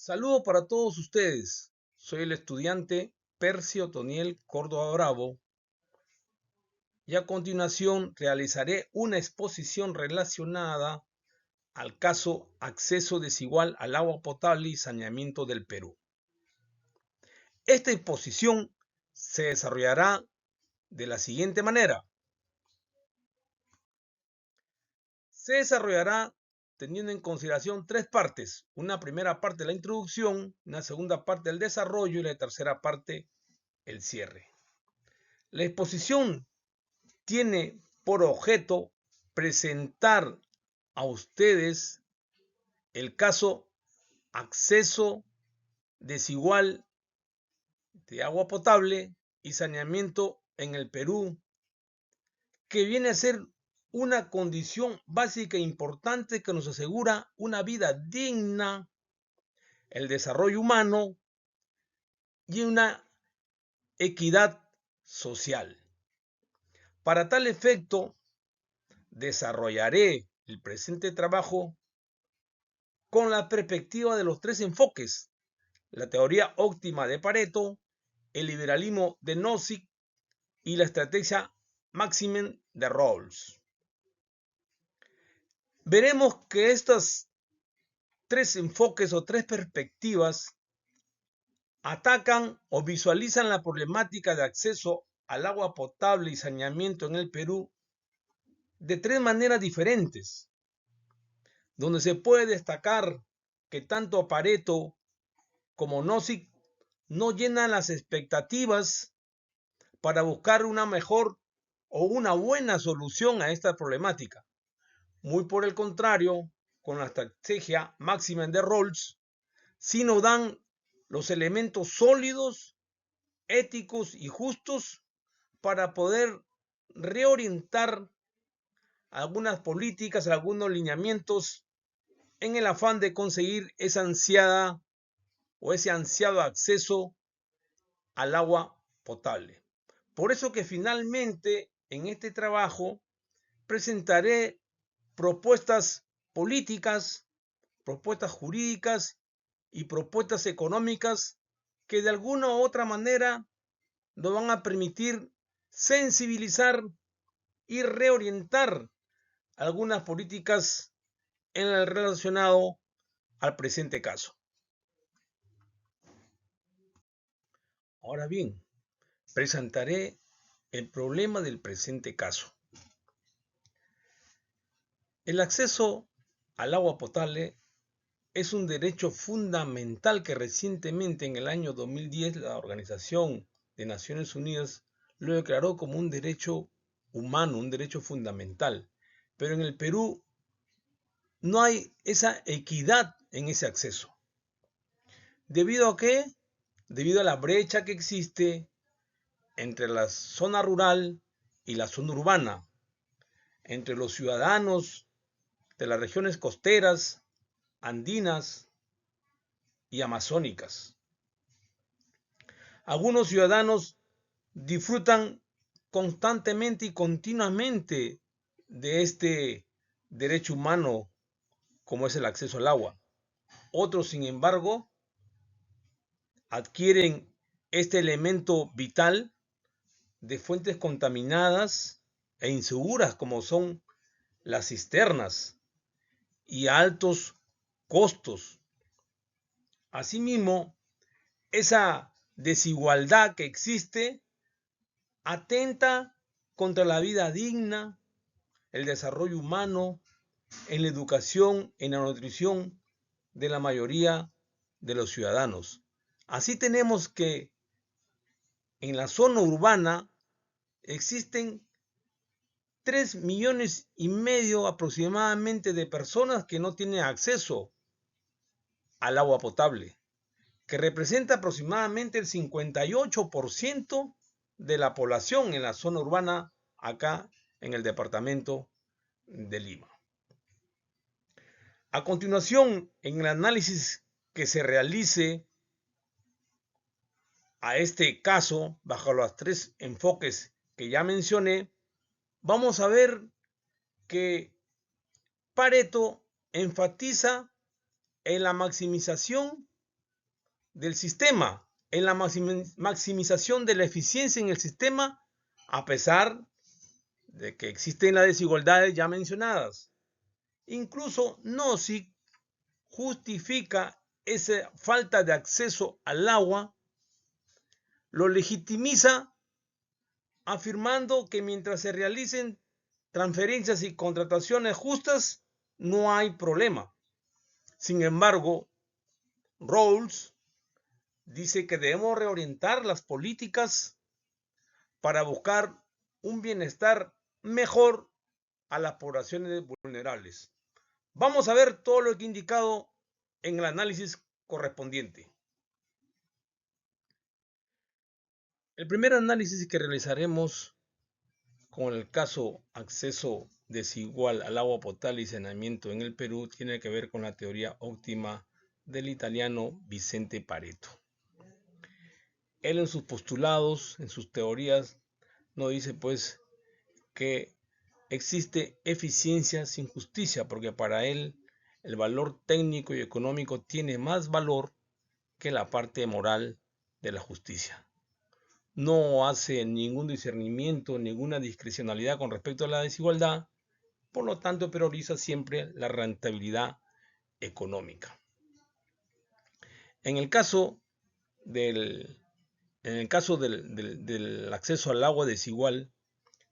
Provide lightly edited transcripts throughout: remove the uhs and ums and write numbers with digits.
Saludo para todos ustedes. Soy el estudiante Percio Toniel Córdoba Bravo y a continuación realizaré una exposición relacionada al caso acceso desigual al agua potable y saneamiento del Perú. Esta exposición se desarrollará de la siguiente manera. Se desarrollará teniendo en consideración tres partes: una primera parte, la introducción; una segunda parte, el desarrollo; y la tercera parte, el cierre. La exposición tiene por objeto presentar a ustedes el caso acceso desigual de agua potable y saneamiento en el Perú, que viene a ser una condición básica e importante que nos asegura una vida digna, el desarrollo humano y una equidad social. Para tal efecto, desarrollaré el presente trabajo con la perspectiva de los tres enfoques: la teoría óptima de Pareto, el liberalismo de Nozick y la estrategia Maximin de Rawls. Veremos que estos tres enfoques o tres perspectivas atacan o visualizan la problemática de acceso al agua potable y saneamiento en el Perú de tres maneras diferentes, donde se puede destacar que tanto Pareto como Nozick no llenan las expectativas para buscar una mejor o una buena solución a esta problemática. Muy por el contrario, con la estrategia Maximin de Rawls, sí nos dan los elementos sólidos, éticos y justos para poder reorientar algunas políticas, algunos lineamientos en el afán de conseguir esa ansiada o ese ansiado acceso al agua potable. Por eso que finalmente en este trabajo presentaré propuestas políticas, propuestas jurídicas y propuestas económicas que de alguna u otra manera nos van a permitir sensibilizar y reorientar algunas políticas en el relacionado al presente caso. Ahora bien, presentaré el problema del presente caso. El acceso al agua potable es un derecho fundamental que recientemente, en el año 2010, la Organización de Naciones Unidas lo declaró como un derecho humano, un derecho fundamental. Pero en el Perú no hay esa equidad en ese acceso. ¿Debido a qué? Debido a la brecha que existe entre la zona rural y la zona urbana, entre los ciudadanos de las regiones costeras, andinas y amazónicas. Algunos ciudadanos disfrutan constantemente y continuamente de este derecho humano como es el acceso al agua. Otros, sin embargo, adquieren este elemento vital de fuentes contaminadas e inseguras como son las cisternas y a altos costos. Asimismo, esa desigualdad que existe atenta contra la vida digna, el desarrollo humano, en la educación, en la nutrición de la mayoría de los ciudadanos. Así tenemos que en la zona urbana existen 3,5 millones aproximadamente de personas que no tienen acceso al agua potable, que representa aproximadamente el 58% de la población en la zona urbana acá en el departamento de Lima. A continuación, en el análisis que se realice a este caso, bajo los tres enfoques que ya mencioné, vamos a ver que Pareto enfatiza en la maximización del sistema, en la maximización de la eficiencia en el sistema, a pesar de que existen las desigualdades ya mencionadas. Incluso Nozick justifica esa falta de acceso al agua, lo legitimiza afirmando que mientras se realicen transferencias y contrataciones justas, no hay problema. Sin embargo, Rawls dice que debemos reorientar las políticas para buscar un bienestar mejor a las poblaciones vulnerables. Vamos a ver todo lo que he indicado en el análisis correspondiente. El primer análisis que realizaremos con el caso acceso desigual al agua potable y saneamiento en el Perú tiene que ver con la teoría óptima del italiano Vicente Pareto. Él en sus postulados, en sus teorías, nos dice pues que existe eficiencia sin justicia, porque para él el valor técnico y económico tiene más valor que la parte moral de la justicia. No hace ningún discernimiento, ninguna discrecionalidad con respecto a la desigualdad, por lo tanto prioriza siempre la rentabilidad económica. En el caso del acceso al agua desigual,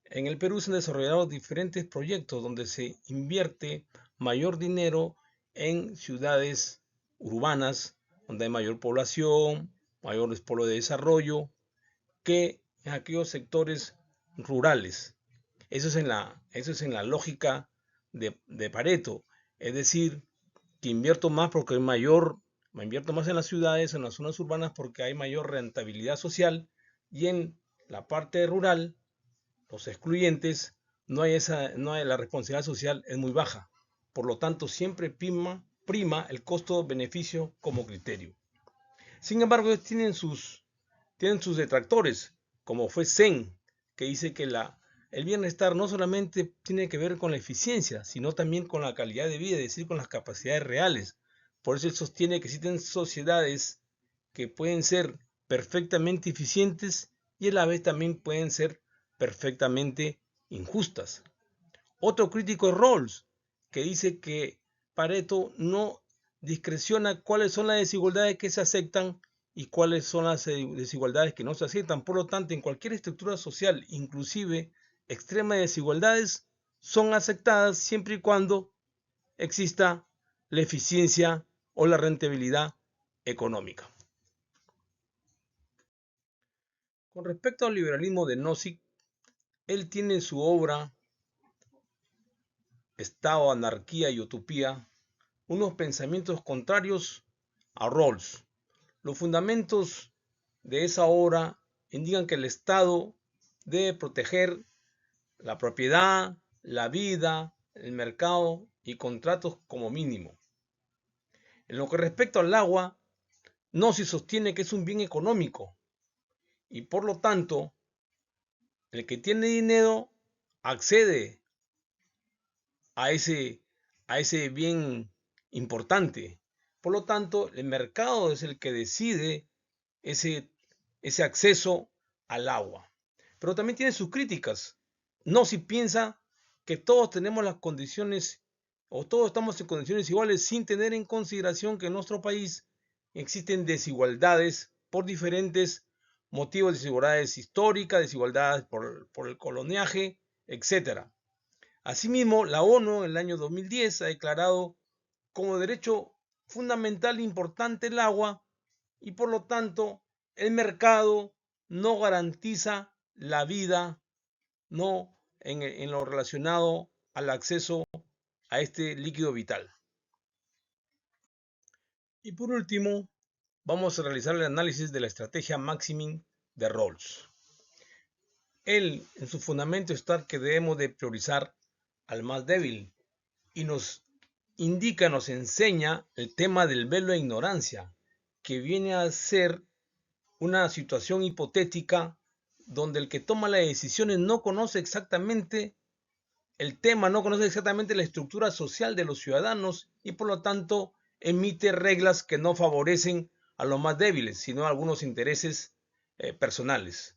en el Perú se han desarrollado diferentes proyectos donde se invierte mayor dinero en ciudades urbanas, donde hay mayor población, mayores polos de desarrollo, que en aquellos sectores rurales. Eso es en la lógica de Pareto, es decir, que invierto más porque invierto más en las ciudades, en las zonas urbanas porque hay mayor rentabilidad social, y en la parte rural, los excluyentes, la responsabilidad social es muy baja. Por lo tanto, siempre prima el costo-beneficio como criterio. Sin embargo, ellos tienen sus detractores, como fue Sen, que dice que el bienestar no solamente tiene que ver con la eficiencia, sino también con la calidad de vida, es decir, con las capacidades reales. Por eso él sostiene que existen sociedades que pueden ser perfectamente eficientes y a la vez también pueden ser perfectamente injustas. Otro crítico es Rawls, que dice que Pareto no discreciona cuáles son las desigualdades que se aceptan y cuáles son las desigualdades que no se aceptan. Por lo tanto, en cualquier estructura social, inclusive extremas desigualdades, son aceptadas siempre y cuando exista la eficiencia o la rentabilidad económica. Con respecto al liberalismo de Nozick, él tiene en su obra Estado, Anarquía y Utopía unos pensamientos contrarios a Rawls. Los fundamentos de esa obra indican que el Estado debe proteger la propiedad, la vida, el mercado y contratos como mínimo. En lo que respecta al agua, no se sostiene que es un bien económico y por lo tanto el que tiene dinero accede a ese bien importante. Por lo tanto, el mercado es el que decide ese acceso al agua. Pero también tiene sus críticas. No si piensa que todos tenemos las condiciones o todos estamos en condiciones iguales sin tener en consideración que en nuestro país existen desigualdades por diferentes motivos, desigualdades históricas, desigualdades por el coloniaje, etc. Asimismo, la ONU en el año 2010 ha declarado como derecho fundamental e importante el agua y por lo tanto el mercado no garantiza la vida, no en lo relacionado al acceso a este líquido vital. Y por último, vamos a realizar el análisis de la estrategia Maximin de Rawls. Él, en su fundamento, está que debemos de priorizar al más débil y nos indica, nos enseña el tema del velo de ignorancia, que viene a ser una situación hipotética donde el que toma las decisiones no conoce exactamente el tema, no conoce exactamente la estructura social de los ciudadanos y por lo tanto emite reglas que no favorecen a los más débiles, sino a algunos intereses personales.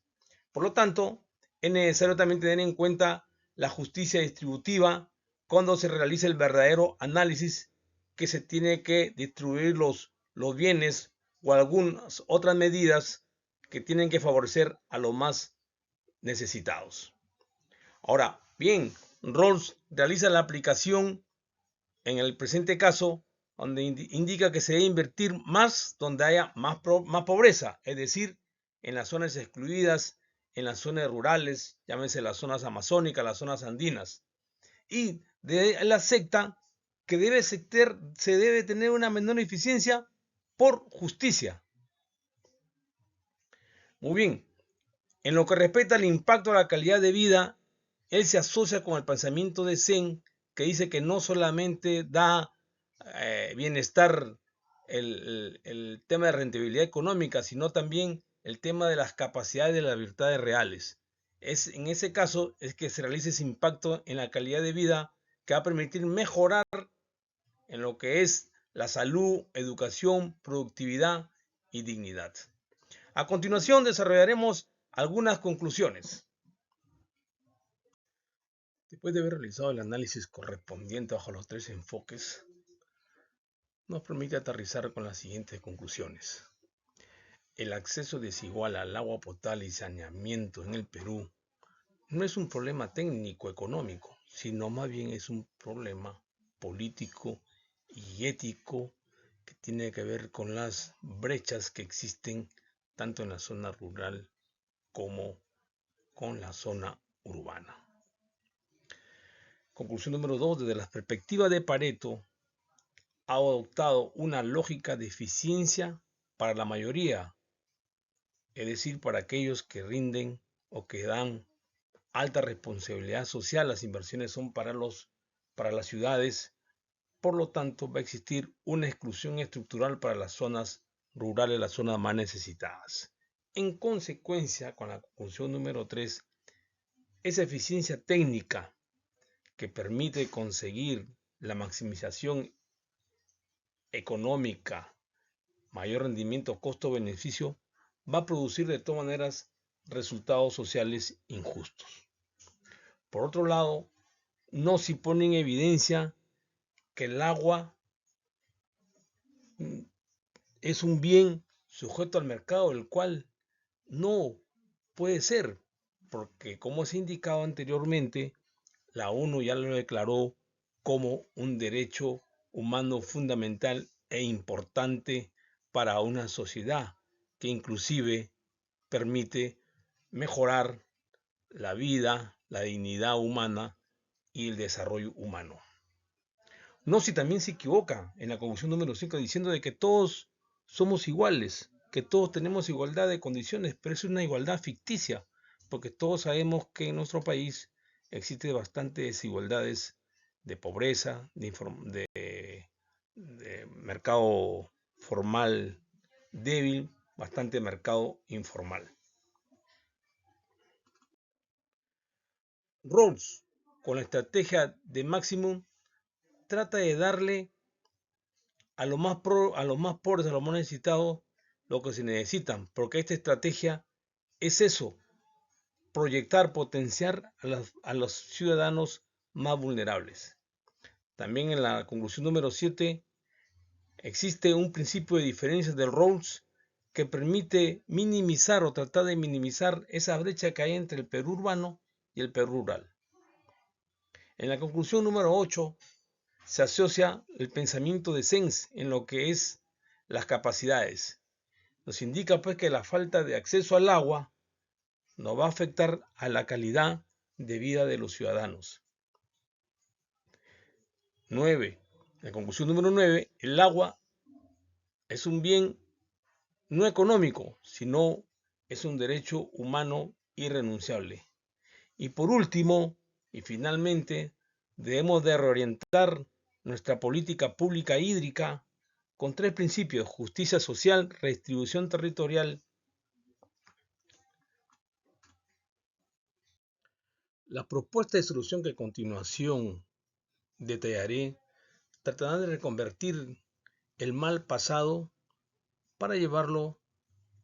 Por lo tanto, es necesario también tener en cuenta la justicia distributiva cuando se realiza el verdadero análisis que se tiene que distribuir los bienes o algunas otras medidas que tienen que favorecer a los más necesitados. Ahora, bien, Rawls realiza la aplicación en el presente caso donde indica que se debe invertir más donde haya más pobreza, es decir, en las zonas excluidas, en las zonas rurales, llámese las zonas amazónicas, las zonas andinas. Y de la secta que se debe tener una menor eficiencia por justicia. Muy bien, en lo que respecta al impacto a la calidad de vida, él se asocia con el pensamiento de Zen, que dice que no solamente da bienestar el tema de rentabilidad económica, sino también el tema de las capacidades de las virtudes reales. En ese caso es que se realiza ese impacto en la calidad de vida que va a permitir mejorar en lo que es la salud, educación, productividad y dignidad. A continuación desarrollaremos algunas conclusiones. Después de haber realizado el análisis correspondiente bajo los tres enfoques, nos permite aterrizar con las siguientes conclusiones. El acceso desigual al agua potable y saneamiento en el Perú no es un problema técnico-económico, sino más bien es un problema político y ético que tiene que ver con las brechas que existen tanto en la zona rural como con la zona urbana. Conclusión número 2. Desde la perspectiva de Pareto, ha adoptado una lógica de eficiencia para la mayoría, es decir, para aquellos que rinden o que dan alta responsabilidad social. Las inversiones son para las ciudades, por lo tanto va a existir una exclusión estructural para las zonas rurales, las zonas más necesitadas. En consecuencia, con la conclusión número 3, esa eficiencia técnica que permite conseguir la maximización económica, mayor rendimiento, costo-beneficio, va a producir de todas maneras resultados sociales injustos. Por otro lado, no se pone en evidencia que el agua es un bien sujeto al mercado, el cual no puede ser, porque como se ha indicado anteriormente, la ONU ya lo declaró como un derecho humano fundamental e importante para una sociedad que inclusive permite mejorar la vida, la dignidad humana y el desarrollo humano. No, si también se equivoca en la conclusión número 5 diciendo de que todos somos iguales, que todos tenemos igualdad de condiciones, pero es una igualdad ficticia, porque todos sabemos que en nuestro país existe bastantes desigualdades de pobreza, de mercado formal débil, bastante mercado informal. Rawls, con la estrategia de Maximum, trata de darle a los más pobres, a los más necesitados, lo que se necesitan, porque esta estrategia es eso, proyectar, potenciar a los ciudadanos más vulnerables. También en la conclusión número 7, existe un principio de diferencias del Rawls que permite minimizar o tratar de minimizar esa brecha que hay entre el Perú urbano y el Perú rural. En la conclusión número 8, se asocia el pensamiento de Sens en lo que es las capacidades. Nos indica pues que la falta de acceso al agua nos va a afectar a la calidad de vida de los ciudadanos. 9. La conclusión número 9, el agua es un bien no económico, sino es un derecho humano irrenunciable. Y por último, y finalmente, debemos de reorientar nuestra política pública hídrica con tres principios: justicia social, redistribución territorial. La propuesta de solución que a continuación detallaré tratará de reconvertir el mal pasado para llevarlo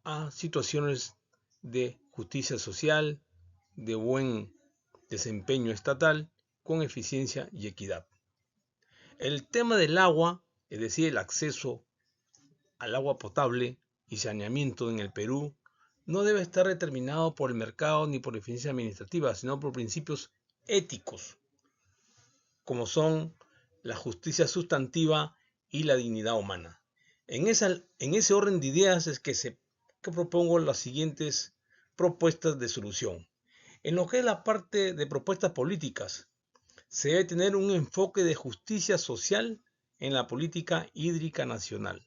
a situaciones de justicia social, de buen desempeño estatal, con eficiencia y equidad. El tema del agua, es decir, el acceso al agua potable y saneamiento en el Perú, no debe estar determinado por el mercado ni por eficiencia administrativa, sino por principios éticos, como son la justicia sustantiva y la dignidad humana. En ese orden de ideas es que propongo las siguientes propuestas de solución. En lo que es la parte de propuestas políticas, se debe tener un enfoque de justicia social en la política hídrica nacional.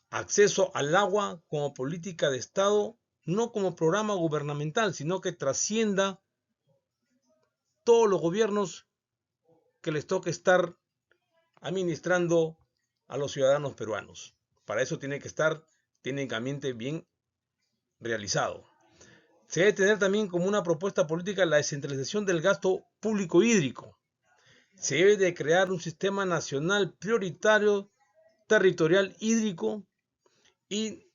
Acceso al agua como política de Estado, no como programa gubernamental, sino que trascienda todos los gobiernos que les toque estar administrando a los ciudadanos peruanos. Para eso tiene que estar técnicamente bien realizado. Se debe tener también como una propuesta política la descentralización del gasto público hídrico. Se debe de crear un sistema nacional prioritario territorial hídrico y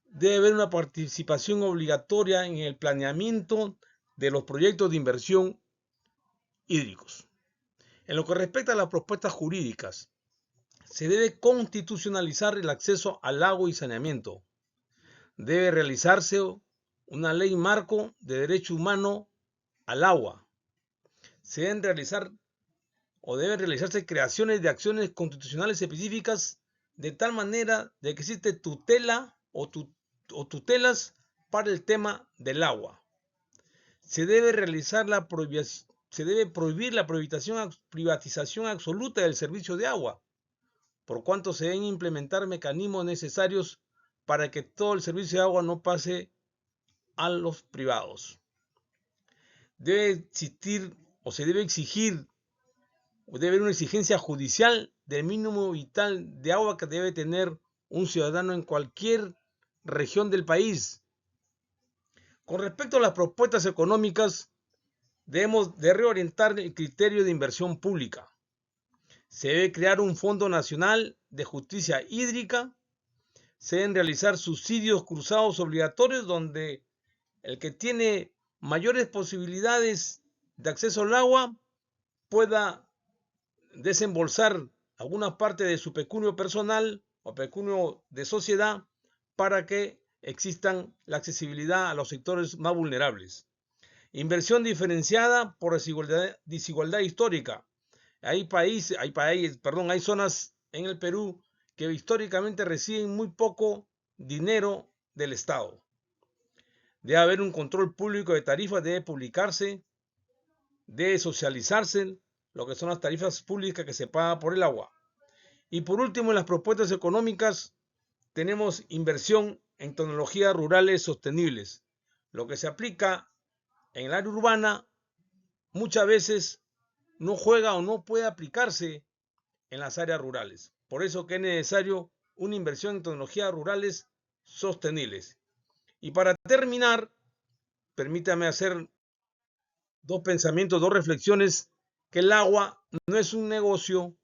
debe haber una participación obligatoria en el planeamiento de los proyectos de inversión hídricos. En lo que respecta a las propuestas jurídicas, se debe constitucionalizar el acceso al agua y saneamiento. Debe realizarse una ley marco de derecho humano al agua. Se deben realizar o deben realizarse creaciones de acciones constitucionales específicas de tal manera de que existe tutela o tutelas para el tema del agua. Se debe prohibir la privatización absoluta del servicio de agua, por cuanto se deben implementar mecanismos necesarios para que todo el servicio de agua no pase a los privados. Debe existir o se debe exigir o debe haber una exigencia judicial del mínimo vital de agua que debe tener un ciudadano en cualquier región del país. Con respecto a las propuestas económicas, debemos de reorientar el criterio de inversión pública. Se debe crear un Fondo Nacional de Justicia Hídrica. Se deben realizar subsidios cruzados obligatorios donde el que tiene mayores posibilidades de acceso al agua pueda desembolsar alguna parte de su pecunio personal o pecunio de sociedad para que existan la accesibilidad a los sectores más vulnerables. Inversión diferenciada por desigualdad histórica. Hay zonas en el Perú que históricamente reciben muy poco dinero del Estado. Debe haber un control público de tarifas, debe publicarse, debe socializarse lo que son las tarifas públicas que se pagan por el agua. Y por último, en las propuestas económicas tenemos inversión en tecnologías rurales sostenibles. Lo que se aplica en el área urbana muchas veces no juega o no puede aplicarse en las áreas rurales. Por eso que es necesario una inversión en tecnologías rurales sostenibles. Y para terminar, permítame hacer dos pensamientos, dos reflexiones, que el agua no es un negocio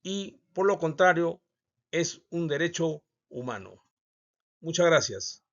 y por lo contrario es un derecho humano. Muchas gracias.